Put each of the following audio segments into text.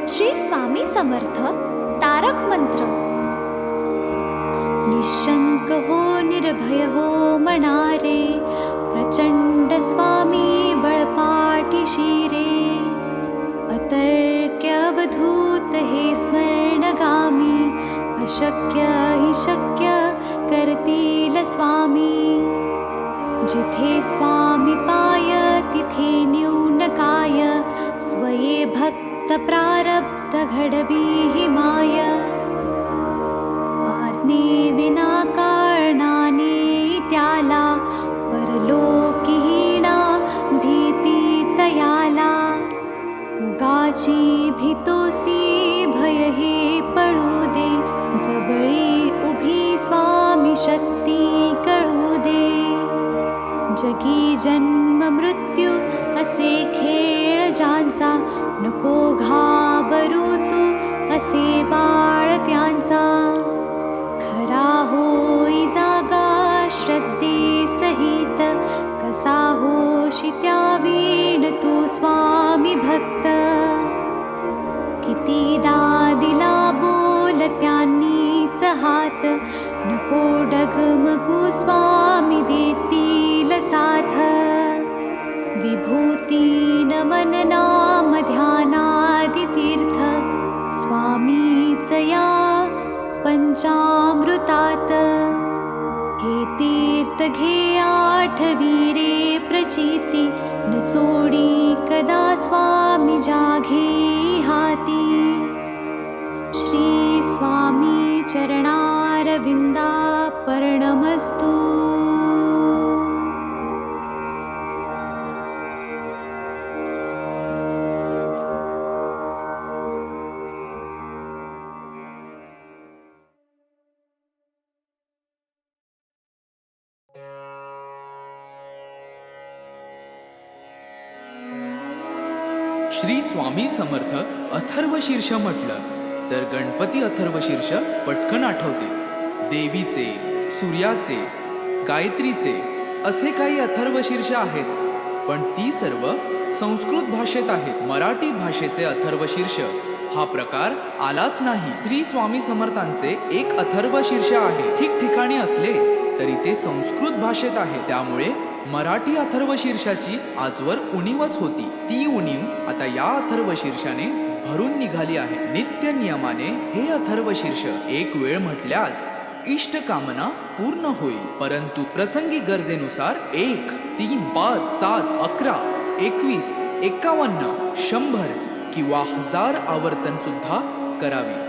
श्री स्वामी समर्थ तारक मंत्र. निशंक हो निर्भय हो मनारे, प्रचंड स्वामी बळपाठी शिरे. अतर्क्य अवधूत हे स्मरणगामी, अशक्य हि शक्य करतील स्वामी. जिथे स्वामी पाय तिथे न्यून काय, स्वये भक्त प्रारब्ध घडवी हि माय. आज्ञे विना कारणाने त्याला, परलोकीहीणा भीती तयाला. उगाची भीतोसी भय हे पळू दे, जवळी उभी स्वामी शक्ती कळू दे. जगी जन्म मृत्यू असे खेळ ज्यांचा, नको घाबरू तू असे बाळ त्यांचा. खरा होई जागा श्रद्धे सहित, कसा होशी त्या वीण तू स्वामी भक्त. कितीदा दिला बोल त्यांनीच हात, नको डगमगू स्वामी देतील साथ. विभूती नमन नाम ध्यानादि तीर्थ, स्वामीच या पंचामृतात. हे तीर्थ घे आठवी रे प्रचिती, न सोडी कदा स्वामी जाघे हाती. श्री स्वामी चरणारविंदा पर्णमस्तु. श्री स्वामी समर्थ अथर्वशीर्ष म्हटलं तर गणपती अथर्वशीर्ष पटकन आठवते. देवीचे, सूर्याचे, गायत्रीचे असे काही अथर्वशीर्ष आहेत, पण ती सर्व संस्कृत भाषेत आहेत. मराठी भाषेचे अथर्वशीर्ष हा प्रकार आलाच नाही. श्री स्वामी समर्थांचे एक अथर्वशीर्ष आहे. ठिकठिकाणी असले तरी ते संस्कृत भाषेत आहे. त्यामुळे मराठी अथर्वशीर्षाची आजवर उणीवच होती. ती उणीव आता या अथर्वशीर्षाने भरून निघाली आहे. नित्य नियमाने हे अथर्वशीर्ष एक वेळ म्हटल्यास इष्ट कामना पूर्ण होईल. परंतु प्रसंगी गरजेनुसार 1, 3, 5, 7, 11, 21, 51, 100 किंवा 1000 आवर्तन सुद्धा करावी.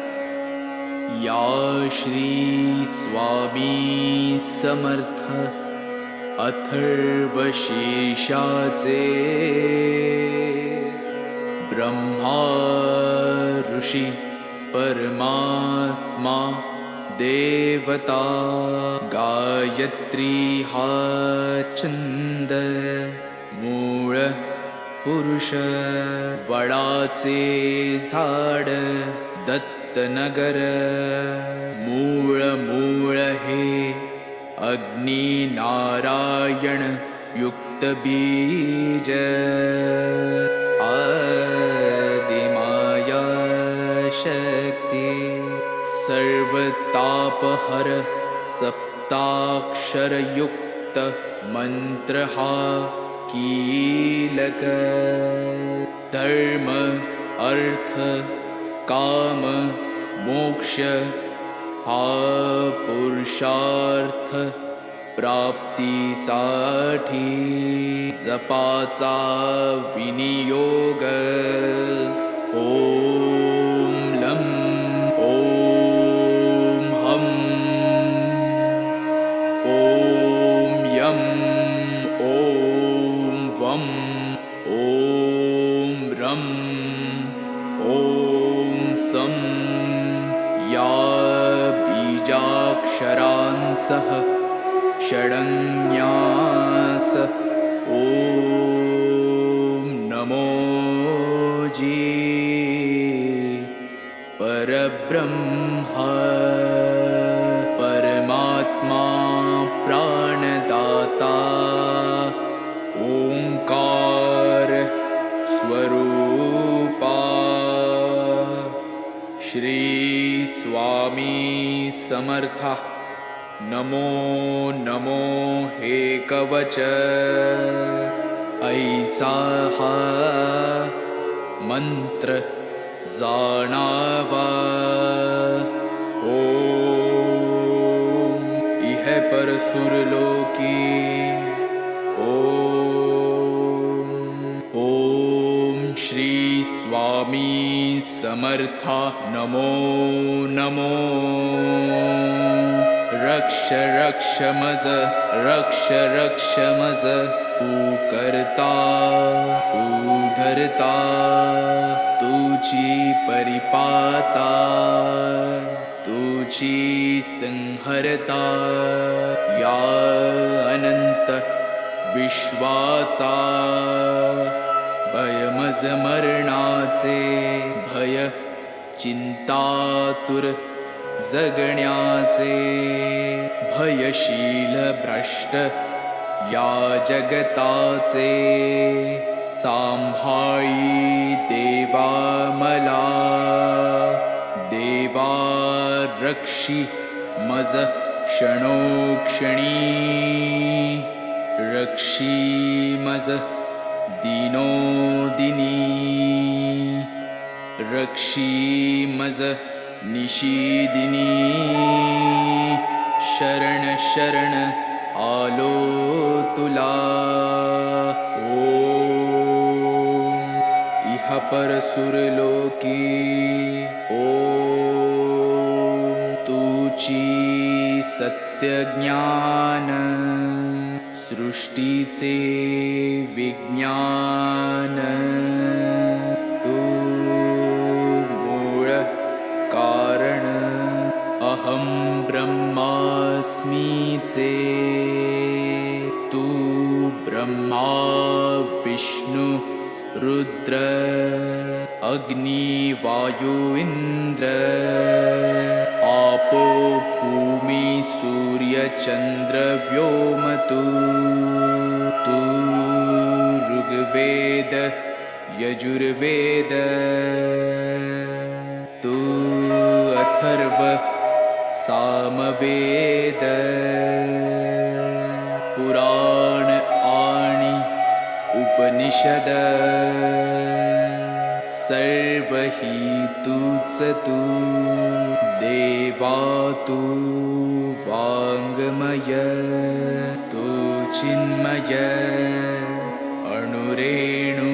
या श्री स्वामी समर्थ अथर्वशीर्षाचे ब्रह्मा ऋषी परमात्मा देवता गायत्री हा छंद मूळ पुरुष वडाचे झाड दत्तनगर मूळ हे अग्नि नारायण युक्त बीज आदिमाया शक्ति सर्वतापहर सप्ताक्षर युक्त मंत्र हा कीलक धर्म अर्थ काम मोक्ष हा पुरुषार्थ प्राप्तीसाठी जपाचा विनियोग. ओम लं ओम हम ओम यम ओम वम ओम रम ओम सम. या बीजाक्षरांसह षडन्यास ओम नमो जी परब्रह्मा परमात्मा प्राणदाता ओंकार स्वरूपा श्री स्वामी समर्थ नमो नमो हे कवच ऐसा हा मंत्र जाणावा ओम इह पर सुरलोकी ओम श्री स्वामी समर्था नमो नमो रक्ष रक्ष मज रक्ष रक्ष मज तू करता तू धरता तुझी परिपाता तुझी संहरता या अनंत विश्वाचा भयमज मरणाचे भय चिंतातुर जगण्याचे भयशील भ्रष्ट या जगताचे सांभाळी देवा मला देवा रक्षी मज क्षणोक्षणी रक्षी मज दिनोदिनी रक्षी मज निशिदिनी शरण शरण आलो तुला ओम इह पर सुरलोकी ओम तुची सत्य ज्ञान सृष्टीचे विज्ञान तू मूळ कारण अहं ब्रह्मास्मीचे तू ब्रह्मा विष्णु रुद्र अग्नि वायु इंद्र आपो भूमि सूर्य चंद्र व्योम तू ऋग्वेद यजुर्वेद तू अथर्व सामवेद पुराण आणि उपनिषद सर्व ही तूच तू देवा तू वाङ्मय तू चिन्मय अणुरेणु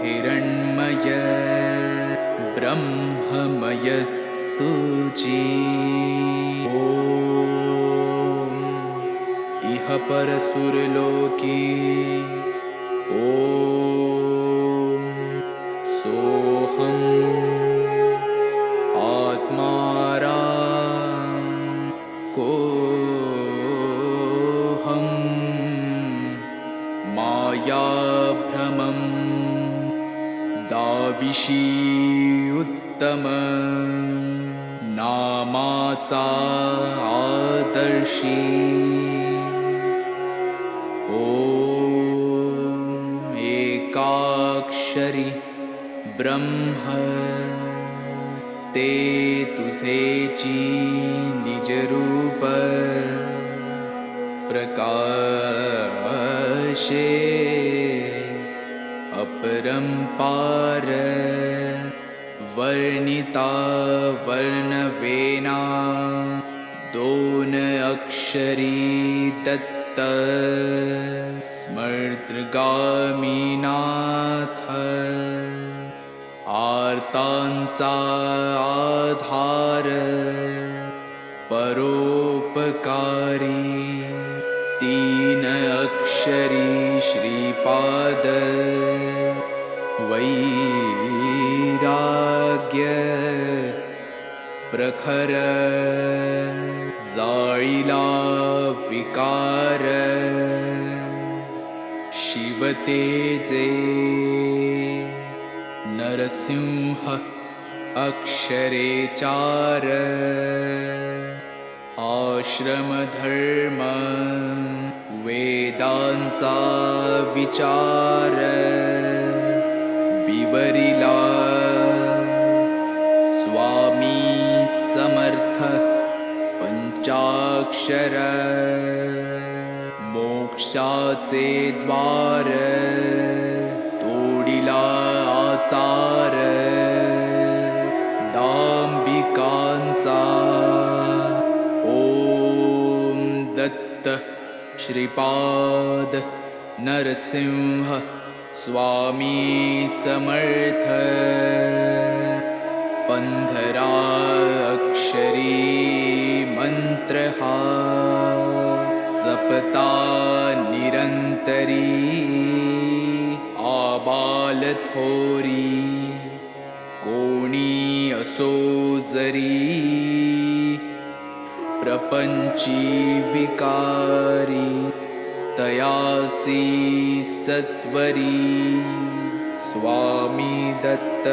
हिरण्मय ब्रह्ममय तुझी ओम इह पर सुरलोकी ओम सोहम आत्मारा कोहम माया भ्रमं दाविशी उत्तम नामाचा आदर्शी ओम एकाक्षरी ब्रह्म ते तुझेची निजरूप प्रकाशे अपरंपार वर्णिता वर्णवेना दोन अक्षरी दत्त स्मर्तगामीनाथ आर्तांचा आधार परोपकारी तीन अक्षरी श्रीपाद वैराग्य प्रखर जाळीला विकार शिवतेजे नरसिंह अक्षरे चार आश्रमधर्म वेदांचा विचार विवरिला स्वा बीजाक्षर मोक्षाचे द्वार तोडिला आचार दांबिकांचा ओम दत्त श्रीपाद नरसिंह स्वामी समर्थ 15 अक्षरी मंत्र हा जपता निरंतरी आबाल थोरी कोणी असो जरी प्रपंची विकारी तयासी सत्वरी स्वामी दत्त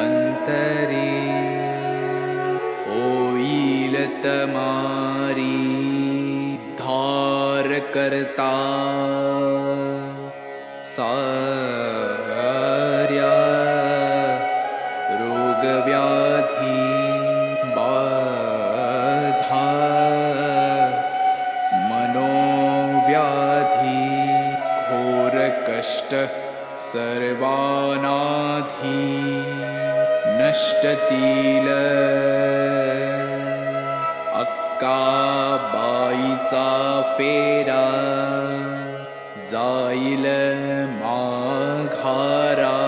अंतरी होईल तमारी धार करता सार्या रोगव्याधी बाधा मनोव्याधी घोर कष्ट सर्वानाधी नष्टतील अक्काबाईचा फेरा जाईल माघारा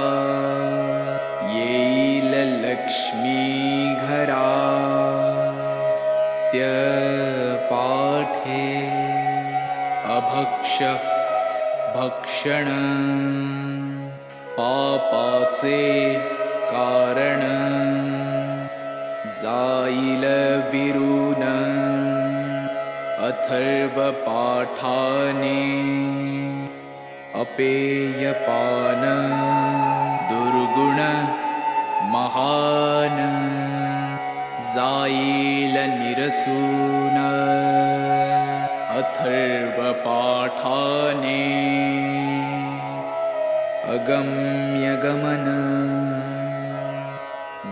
येईल लक्ष्मी घरा त्य पाठे अभक्ष भक्षण पापाचे कारण जाईल विरून अथर्व पाठाने अपेयपान दुर्गुण महान जाईल निरसून अथर्व पाठाने अगम्य गमन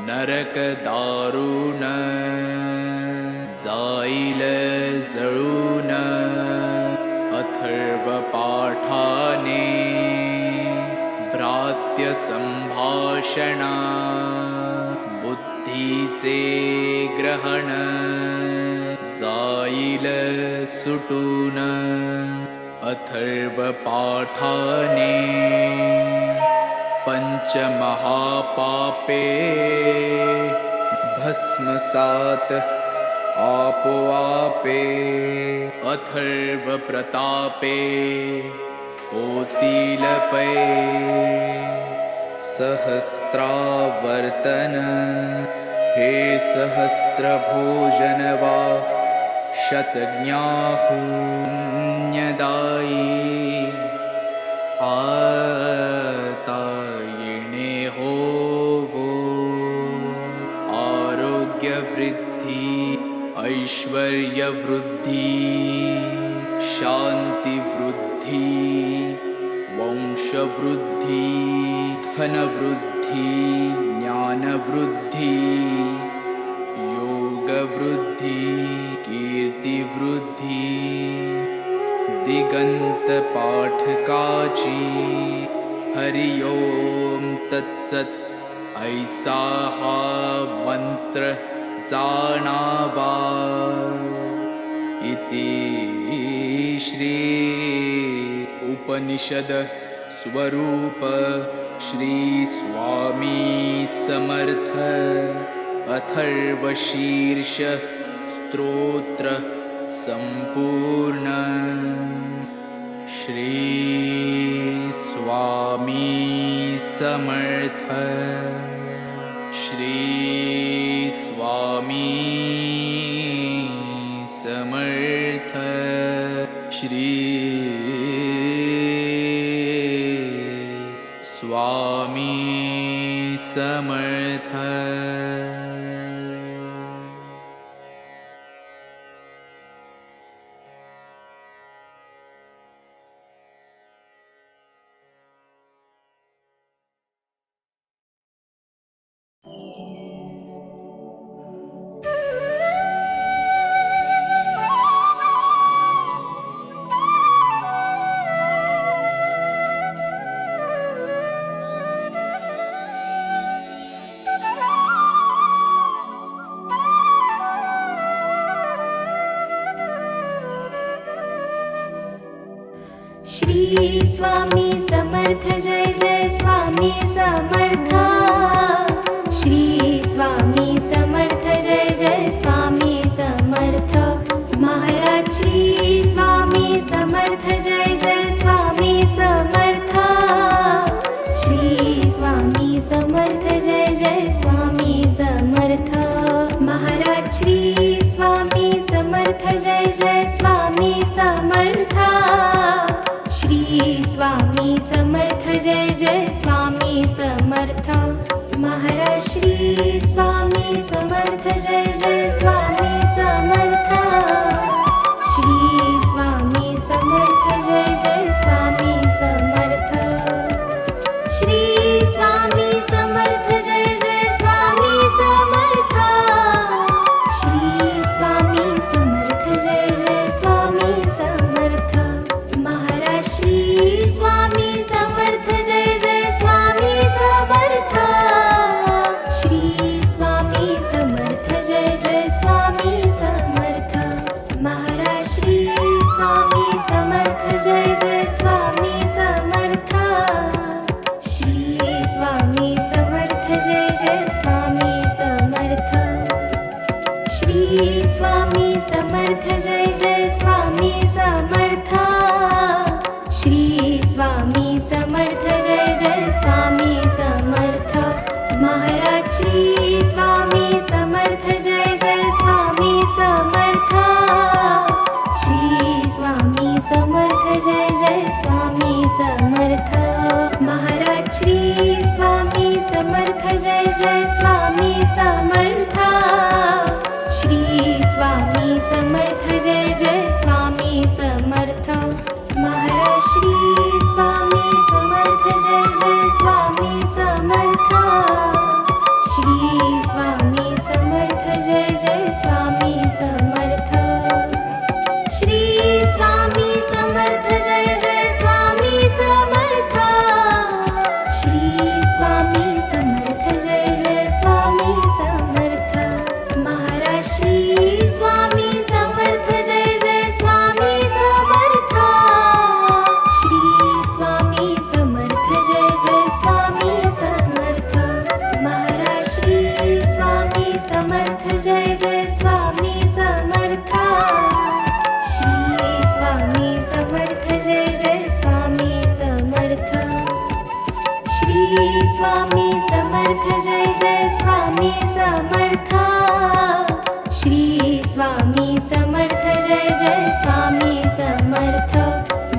नरक दारुण जाईल जळून अथर्व पाठाने भ्रात्य संभाषणा बुद्धीचे ग्रहण जाईल सुटून अथर्व पाठाने पंचमहापापे भस्मसात आपोआपे अथर्व प्रतापे होतील पै सहस्त्रावर्तन हे सहस्त्र भोजन वा शतज्ञाहुन्यदायी आता येणे होवो आरोग्य वृद्धी ऐश्वर्य वृद्धी शांती वृद्धी वंश वृद्धी धन वृद्धी ज्ञान वृद्धी योग वृद्धी कीर्ति वृद्धी दिगंत पाठकाची हरि ओम तत्सत ऐसा हा मंत्र जाणावा इति श्री उपनिषद स्वरूप श्री स्वामी समर्थ अथर्वशीर्ष स्तोत्र संपूर्ण श्री स्वामी समर्थ श्री स्वामी समर्थ श्री स्वामी समर्थ स्वामी समर्थ जय जय स्वामी समर्थ श्री स्वामी समर्थ जय जय स्वामी समर्थ महाराज श्री स्वामी समर्थ जय जय स्वामी समर्थ श्री स्वामी समर्थ जय जय स्वामी समर्थ महाराज श्री स्वामी समर्थ जय जय स्वामी समर्थ श्री स्वामी समर्थ जय जय स्वामी समर्थ महाराज श्री स्वामी समर्थ जय जय स्वामी समर्थ श्री स्वामी समर्थ जय जय स्वामी समर्थ श्री स्वामी समर्थ जय जय स्वामी समर्थ श्री स्वामी समर्थ जय जय स्वामी समर्थ महाराज श्री स्वामी समर्थ जय जय स्वामी समर्थ श्री स्वामी समर्थ जय जय स्वामी समर्थ महाराज श्री स्वामी समर्थ जय जय स्वामी समर्थ श्री स्वामी समर्थ जय जय स्वामी समर्थ श्री स्वामी समर्थ जय जय स्वामी समर्थ श्री स्वामी समर्थ जय जय स्वामी समर्थ महाराज श्री स्वामी समर्थ जय जय स्वामी समर्थ श्री स्वामी समर्थ जय जय स्वामी समर्थ महाराज श्री स्वामी समर्थ जय जय स्वामी समर्थ श्री स्वामी समर्थ जय जय स्वामी समर्थ महाराज श्री स्वामी समर्थ जय जय स्वामी समर्थ श्री स्वामी समर्थ जय जय स्वामी समर्थ श्री स्वामी समर्थ जय जय स्वामी समर्थ श्री स्वामी समर्थ जय जय स्वामी समर्थ महाराज श्री स्वामी समर्थ जय जय स्वामी समर्थ श्री स्वामी समर्थ जय जय स्वामी समर्थ महाराज श्री स्वामी समर्थ जय जय स्वामी समर्थ श्री स्वामी समर्थ जय जय स्वामी समर्थ श्री स्वामी समर्थ जय जय स्वामी समर्थ श्री स्वामी समर्थ जय जय स्वामी समर्थ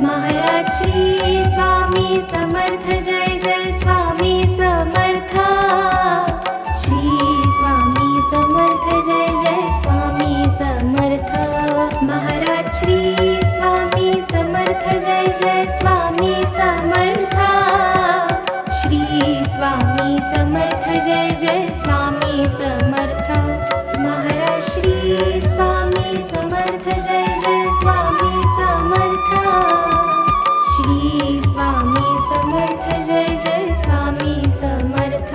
महाराज श्री स्वामी समर्थ जय जय स्वामी समर्थ श्री स्वामी समर्थ जय जय स्वामी समर्थ महाराज श्री स्वामी समर्थ जय जय स्वामी समर्थ श्री स्वामी समर्थ जय जय स्वामी समर्थ महाराज श्री स्वामी समर्थ जय जय स्वामी समर्थ श्री स्वामी समर्थ जय जय स्वामी समर्थ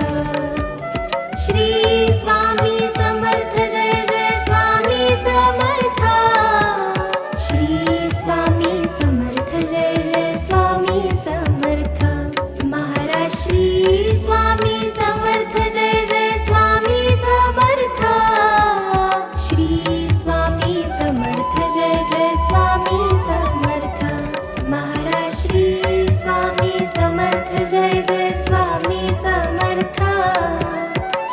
श्री स्वामी समर्थ जय जय स्वामी समर्थ श्री स्वामी समर्थ जय जय स्वामी समर्थ महाराज श्री स्वामी समर्थ जय जय स्वामी समर्थ श्री स्वामी समर्थ जय जय स्वामी समर्थ महाराज श्री स्वामी समर्थ जय जय स्वामी समर्थ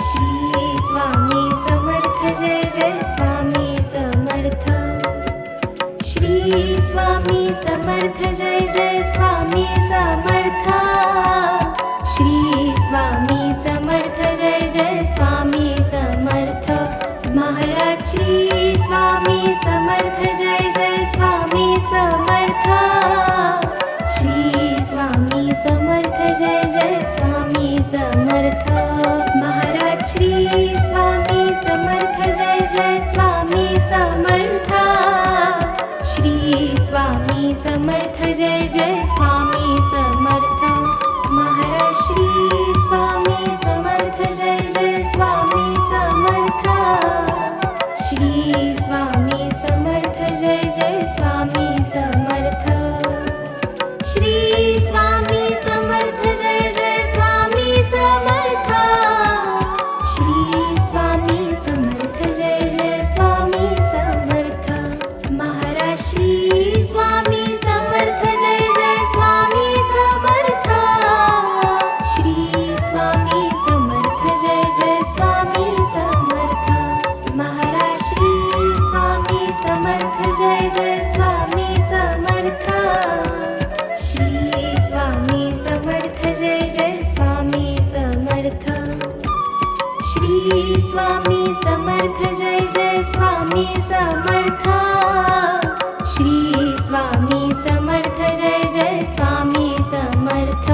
श्री स्वामी समर्थ जय जय स्वामी समर्थ श्री स्वामी समर्थ जय जय स्वामी समर्थ श्री स्वामी समर्थ जय जय स्वामी समर्थ महाराज श्री स्वामी समर्थ जय जय स्वामी समर्थ श्री स्वामी समर्थ जय जय स्वामी समर्थ महाराज श्री स्वामी समर्थ जय जय स्वामी समर्थ श्री स्वामी समर्थ जय जय स्वामी समर्थ महाराज श्री स्वामी समर्थ जय जय स्वामी समर्थ श्री स्वामी समर्थ जय जय स्वामी समर्थ श्री श्री स्वामी समर्थ जय जय स्वामी समर्थ श्री स्वामी समर्थ जय जय स्वामी समर्थ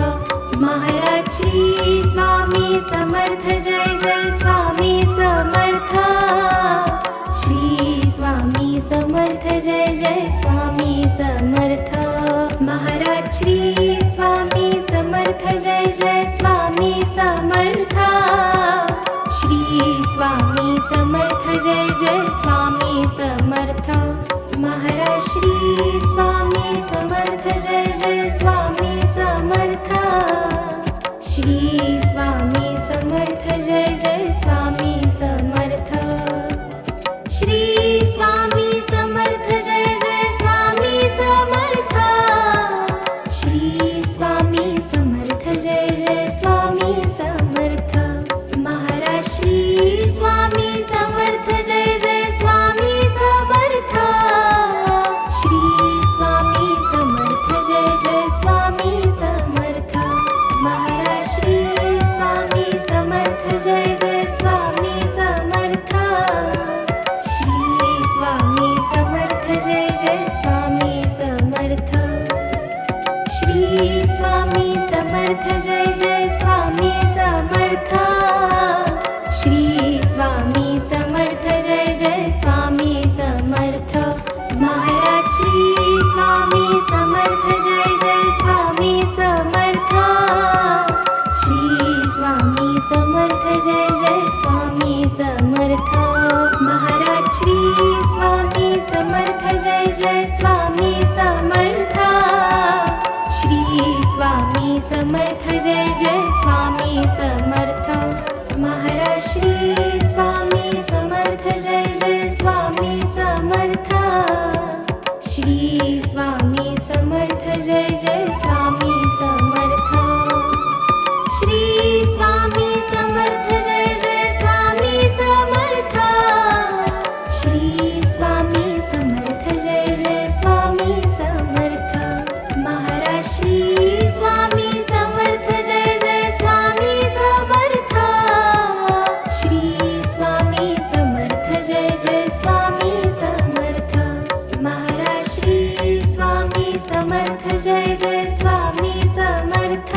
महाराज श्री स्वामी समर्थ जय जय स्वामी समर्थ श्री स्वामी समर्थ जय जय स्वामी समर्थ महाराज श्री स्वामी समर्थ जय जय स्वामी समर्थ श्री स्वामी समर्थ जय जय स्वामी समर्थ महाराज श्री स्वामी समर्थ जय जय स्वामी समर्थ श्री स्वामी समर्थ जय जय स्वामी समर्थ श्री स्वामी समर्थ जय जय स्वामी समर्थ श्री स्वामी समर्थ जय जय स्वामी समर्थ महाराज श्री स्वामी समर्थ जय जय स्वामी समर्थ श्री स्वामी समर्थ जय जय स्वामी समर्थ महाराज श्री स्वामी समर्थ जय जय स्वामी समर्थ श्री स्वामी समर्थ जय जय स्वामी समर्थ श्री स्वामी समर्थ जय जय स्वामी समर्थ श्री स्वामी समर्थ जय जय स्वामी समर्थ महाराज श्री स्वामी समर्थ जय जय स्वामी समर्थ श्री स्वामी समर्थ जय जय स्वामी समर्थ महाराज श्री स्वामी समर्थ जय जय स्वामी समर्थ श्री स्वामी समर्थ जय जय स्वामी समर्थ महाराज श्री स्वामी समर्थ जय जय स्वामी समर्थ श्री स्वामी समर्थ जय जय स्वामी समर्थ श्री स्वामी समर्थ जय जय स्वामी समर्थ श्री स्वामी समर्थ जय जय स्वामी समर्थ महाराज श्री स्वामी समर्थ जय जय स्वामी समर्थ श्री स्वामी समर्थ जय जय स्वामी समर्थ महाराज श्री स्वामी समर्थ जय जय स्वामी समर्थ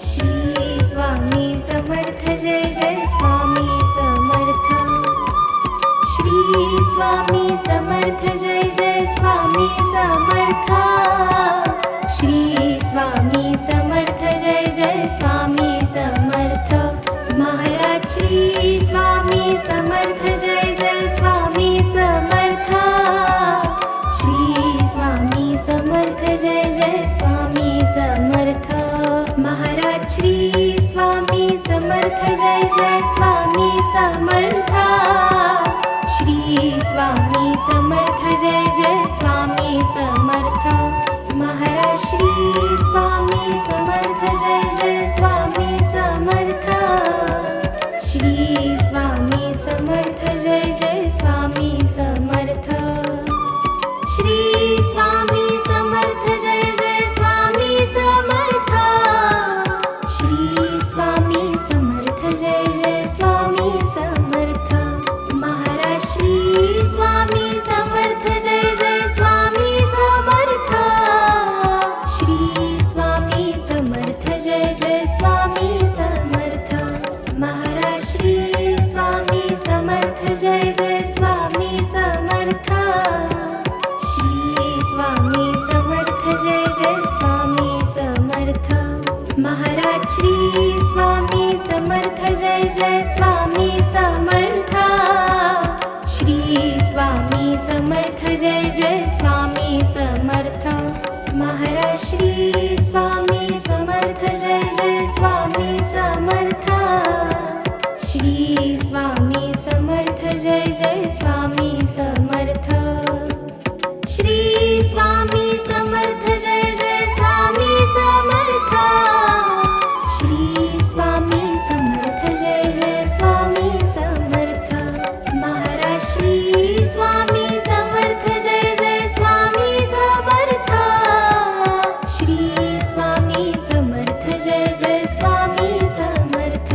श्री स्वामी समर्थ जय जय स्वामी समर्थ श्री स्वामी समर्थ जय जय स्वामी समर्थ श्री स्वामी समर्थ जय जय स्वामी समर्थ महाराज श्री स्वामी समर्थ जय जय स्वामी समर्थ श्री स्वामी समर्थ जय जय स्वामी समर्थ महाराज श्री स्वामी समर्थ जय जय स्वामी समर्थ श्री स्वामी समर्थ जय जय स्वामी समर्थ महाराज श्री स्वामी समर्थ जय जय स्वामी समर्थ श्री स्वामी समर्थ जय जय स्वामी समर्थ श्री स्वामी समर्थ जय जय स्वामी समर्थ श्री स्वामी समर्थ जय जय स्वामी समर्थ महाराज श्री स्वामी समर्थ जय जय स्वामी समर्थ श्री स्वामी समर्थ जय जय स्वामी समर्थ महाराज श्री स्वामी समर्थ जय जय स्वामी समर्थ श्री स्वामी समर्थ जय जय स्वामी समर्थ महाराज श्री स्वामी समर्थ जय जय स्वामी समर्थ श्री स्वामी समर्थ जय जय स्वामी समर्थ महाराज श्री स्वामी समर्थ जय जय स्वामी समर्थ श्री स्वामी समर्थ जय जय स्वामी समर्थ श्री स्वामी समर्थ जय जय स्वामी समर्थ श्री स्वामी समर्थ जय जय स्वामी समर्थ महाराज श्री स्वामी समर्थ जय जय स्वामी समर्थ श्री स्वामी समर्थ जय जय स्वामी समर्थ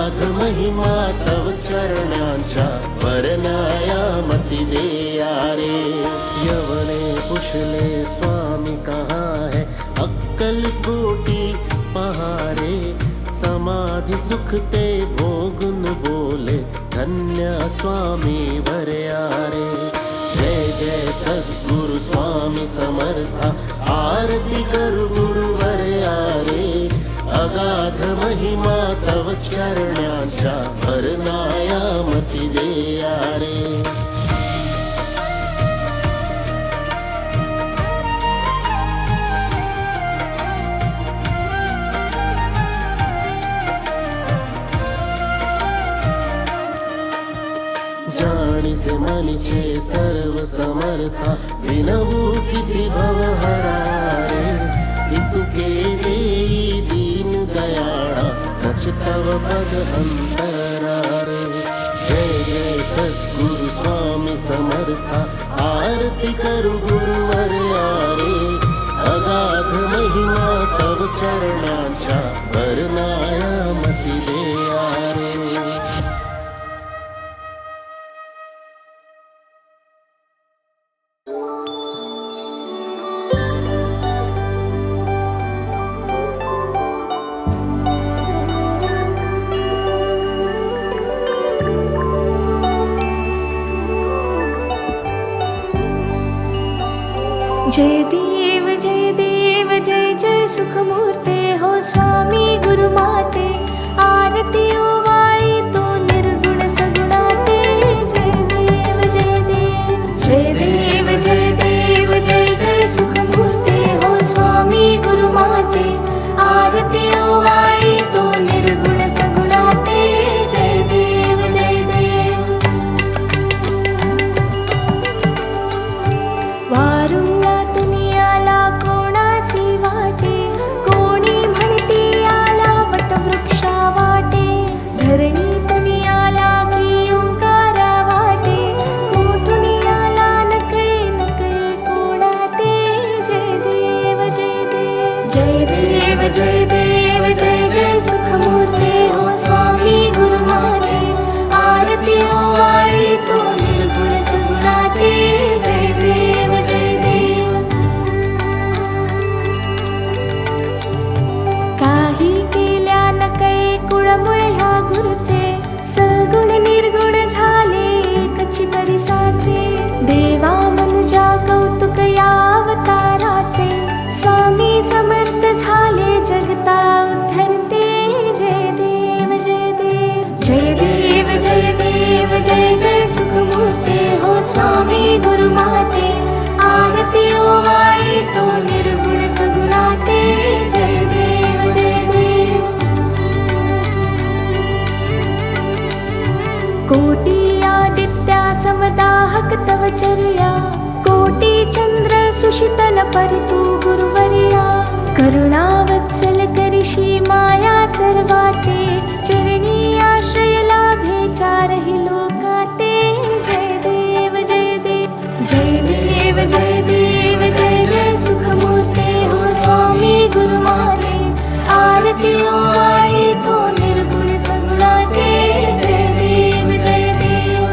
अगाध महिमा तव चरणांच्या वर्णायामती देया रे. यवने पुछले स्वामी कहाँ है, अक्कल कोटी पहारे. समाधि सुख ते भोगुन बोले, धन्य स्वामी वरया रे. जय जय सद्गुरु स्वामी समर्था, आरती करु गुरुवरया रे. अगाध महिमा तव चरणांच्या वर्णायामती देया रे. जाणीसे मनीचे सर्व समर्था, विनवू किती भवहरा रे. इतुके देई दीन दयाळा, नच तव पद अंतरा रे. जय जय सद्गुरु स्वामी समर्था, आरती करु गुरुवरया रे. अगाध महिमा तव चरणांच्या वर्णायामती देया रे. जय देव जय देव जय जय सुखमूर्ते हो स्वामी गुरुमाते. आरती ओवाळी तो निर्गुण सगुणाते. जय देव जय देव जय देव जय देव जय जय सुखमूर्ते हो स्वामी गुरुमाते. आरती ओवाळी तो निर्गुण सगुणाते. जय देव जय देव. वारुळा दुनियाला कोणासी वाटे, कोणी म्हणती आला वटवृक्षा वाटे. धरणी दुनियाला की ओंकारा वाटे, कोठुनी आला नकळे नकळे कोणाते. जय देव जय देव जय देव जय देव जय जय सुखमूर्ते हो स्वामी गुरुमाते. आरती ओवाळी तो निर्गुण सगुणाते. जय देव जय देव. काही केल्या नकळे कुळमुळे ह्या गुरुचे, सगुण निर्गुण झाले एकची परिसाचे. देवा मनुजा कौतुक या अवताराचे, स्वामी समर्थ झाले जगता उद्धरते. जय देव जय देव जय देव जय देव जय जय सुखमूर्ते हो स्वामी गुरुमाते. आरती ओवाळी तो निर्गुण सगुणाते. जय देव जय देव. कोटी आदित्या समदाहक तव चर्या, कोटी चंद्र सुशीतल परितु गुरुवर्या. करुणावत्सल करिषी माया सर्वाते, चरणी आश्रय लाभे चारही लोकाते. जय देव जय देव जय देव जय देव जय जय सुखमूर्ते हो स्वामी गुरुमाते. आरती ओवाळी तो निर्गुण सगुणाते. जय देव जय देव.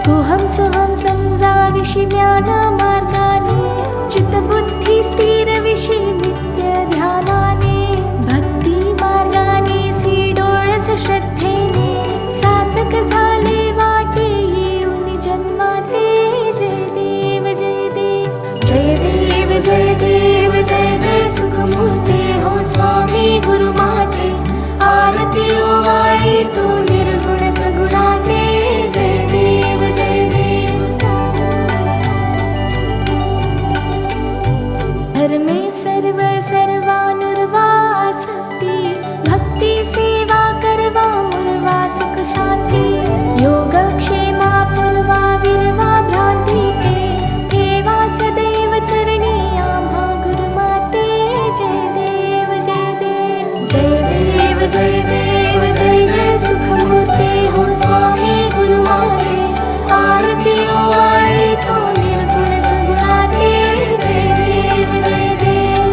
कोहम सोहम समजाविषी ज्ञान मार्गाने, चित्तबुद्धी स्थिर विषी नित्य ध्यानाने. भक्ती मार्गाने डोळस श्रद्धेने, सार्थक झाले वाटे येऊन जन्माते. जय देव जय देव जय देव जय देव जय जय सुखमूर्ते हो स्वामी गुरुमाते. आरती ओवाळी तो निर्गुण सगुणाते. जय देव जय देव. धर्मे सर्व सर्वानुर्वा शक्ती, भक्ती सेवा करवा मुरवा सुख शांती. योगक्षेमा पूर्वा विरवा भ्रांती ते, ठेवा सदैव चरणी आम्हा गुरुमाते. जय देव जय देव जय देव जय देव जय जय सुखमूर्ते हो स्वामी गुरुमाते. आरती ओवाळी तो निर्गुण सगुणाते. जय देव जय देव.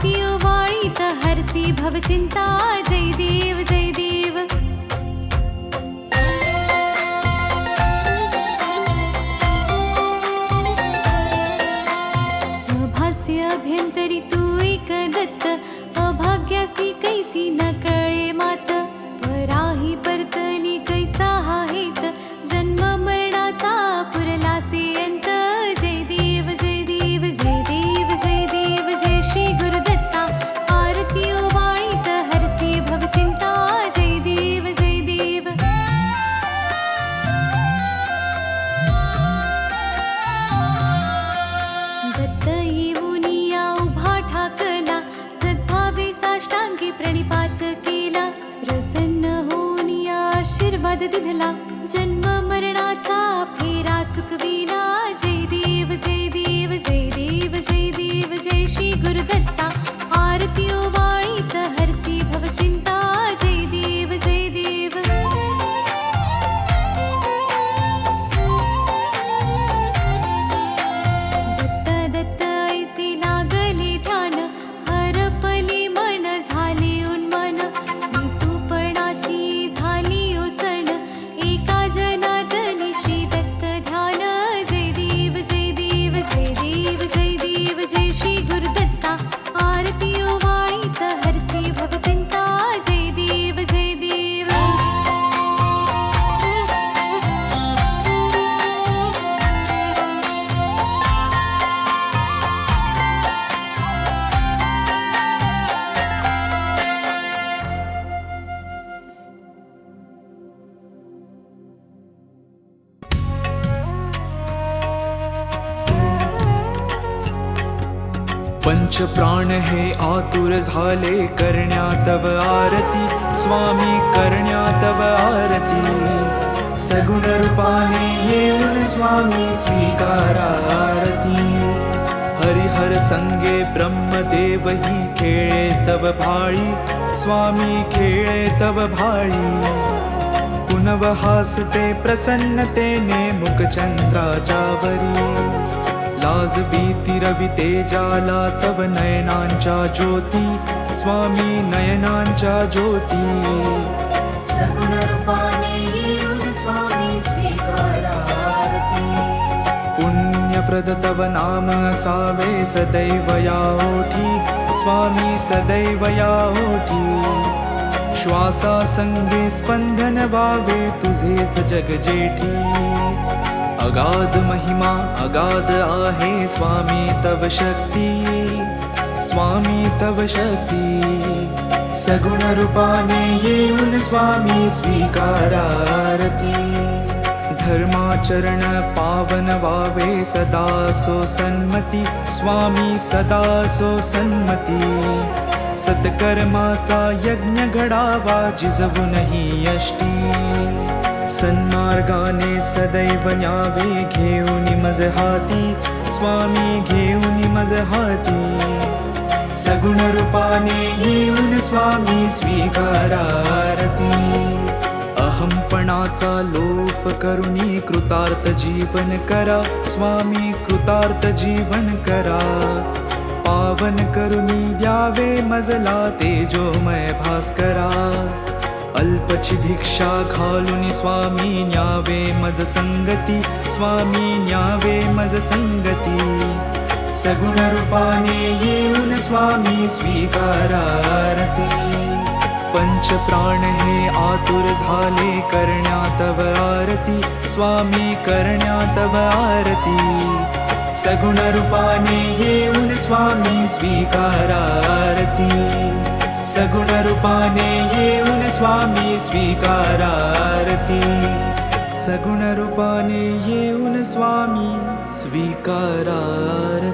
आरती ओवाळीत हरसी भवचिंता जय देव जय देव सभास्य अभ्यंतरी तू एक दत्त अभाग्यासी कैसी न कळे मात पराही परतली कैचा हा हेत जन्म मरणाचा पुरलासे अंत जय देव जय देव जय देव जय देव जय श्री गुरुदत्ता आरती ओवाळीत हरसी भवचिंता जय देव जय देव दत्त येऊनिया उभा ठाकला सद्भावे साष्टांगी प्रणिपात केला प्रसन्न होऊनिया आशीर्वाद दिधला जन्म मरणाचा फेरा चुकविला जय देव जय देव जय देव जय देव जय श्री गुरुदत्ता आरती ओवाळीत हरसी भवचिंता जय देव जय देव दत्त दत्त ऐसे लागले ध्यान हरपली मन झाले उन्मन ऋतुपणाची झाली ओसण एका जनार्दनी श्री दत्त ध्यान जय देव जय देव जय देव जय देव जय श्री गुरुदत्ता आरती ओवाळीत हरसी भवचिंता जय देव जय देव पंच प्राण हे आतुर झाले करण्या तव आरती स्वामी करण्या तव आरती सगुण रूपाने येऊन स्वामी स्वीकारा आरती हरिहर संगे ब्रह्मदेव ही खेळे तव भाळी स्वामी खेळे तव भाळी पुनव हासते प्रसन्नतेने मुखचंद्राच्यावरी लाज भीती रवी तेजाला तव नयनांच्या ज्योती स्वामी नयनांच्या ज्योती सगुण रूपाने येऊन स्वामी स्वीकारा आरती पुण्यप्रद तव नाम असावे सदैव या ओठी स्वामी सदैव या ओठी श्वासा संगे स्पंदन व्हावे तुझेच जग जेठी अगाध महिमा अगाध आहे स्वामी तव शक्ती स्वामी तव शक्ती सगुण रूपाने येऊन स्वामी स्वीकारा आरती धर्माचरण पावन व्हावे सदा सो सन्मती स्वामी सदा सो सन्मती सत्कर्माचा यज्ञ घडावा जिजवूनही यष्टी सन्मार्गाने सदैव न्यावे घेऊन मज हाती स्वामी घेऊन मज हाती सगुण रूपाने येऊन स्वामी स्वीकारा आरती अहंपणाचा लोप करुणी कृतार्थ जीवन करा स्वामी कृतार्थ जीवन करा पावन करुणी द्यावे मजला तेजोमय भास्करा अल्पची भिक्षा घालून स्वामी न्यावे मज संगती स्वामी न्यावे मज संगती सगुण रूपाने येऊन स्वामी स्वीकारा आरती पंच प्राण हे आतुर झाले करण्या तव आरती स्वामी करण्या तव आरती सगुण रूपाने येऊन स्वामी स्वीकारा आरती सगुण रूपाने येऊन स्वामी स्वीकारा आरती सगुण रूपाने येऊन स्वामी स्वीकारा आरती